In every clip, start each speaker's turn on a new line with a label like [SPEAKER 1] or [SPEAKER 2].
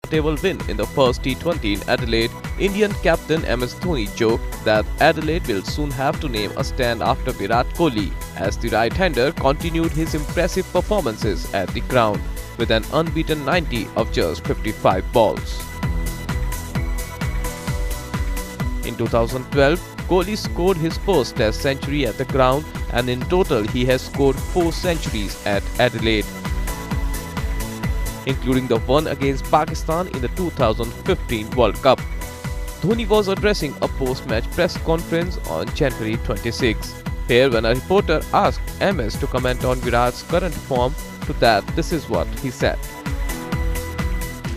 [SPEAKER 1] comfortable win in the first T20 in Adelaide, Indian captain MS Dhoni joked that Adelaide will soon have to name a stand after Virat Kohli, as the right-hander continued his impressive performances at the ground with an unbeaten 90 of just 55 balls. In 2012, Kohli scored his first Test century at the ground, and in total he has scored 4 centuries at Adelaide, including the one against Pakistan in the 2015 World Cup. Dhoni was addressing a post-match press conference on January 26. Here, when a reporter asked MS to comment on Virat's current form, to that this is what he said.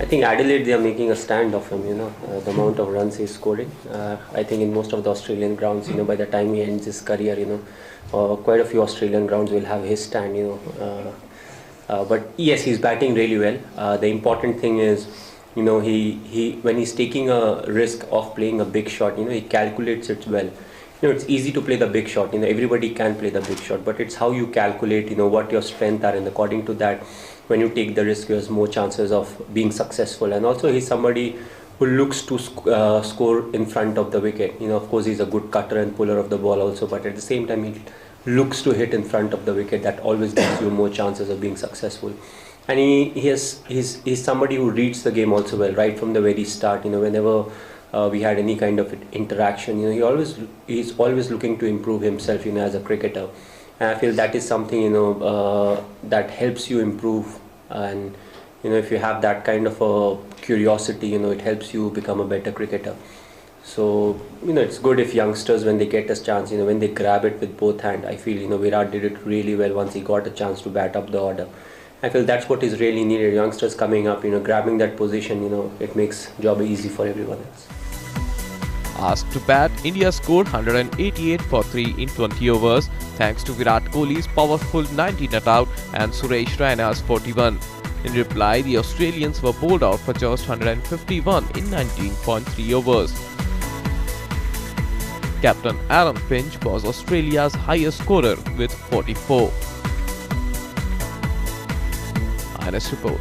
[SPEAKER 2] I think Adelaide, they are making a stand of him, the amount of runs he's scoring. I think in most of the Australian grounds, by the time he ends his career, quite a few Australian grounds will have his stand, but yes, he's batting really well. The important thing is, he when he's taking a risk of playing a big shot, he calculates it well. It's easy to play the big shot, everybody can play the big shot, but it's how you calculate, what your strengths are, and according to that, when you take the risk, you have more chances of being successful. And also, he's somebody who looks to score in front of the wicket. Of course, he's a good cutter and puller of the ball also, but at the same time, he looks to hit in front of the wicket. That always gives you more chances of being successful. And he's somebody who reads the game also well, right from the very start. Whenever we had any kind of interaction, he's always looking to improve himself, as a cricketer. And I feel that is something, that helps you improve. And, if you have that kind of a curiosity, it helps you become a better cricketer. So, it's good if youngsters, when they get a chance, when they grab it with both hands. I feel, Virat did it really well once he got a chance to bat up the order. I feel that's what is really needed. Youngsters coming up, grabbing that position, it makes job easy for everyone else.
[SPEAKER 1] Asked to bat, India scored 188 for 3 in 20 overs thanks to Virat Kohli's powerful 90 not out and Suresh Raina's 41. In reply, the Australians were bowled out for just 151 in 19.3 overs. Captain Aaron Finch was Australia's highest scorer with 44. IANS Report.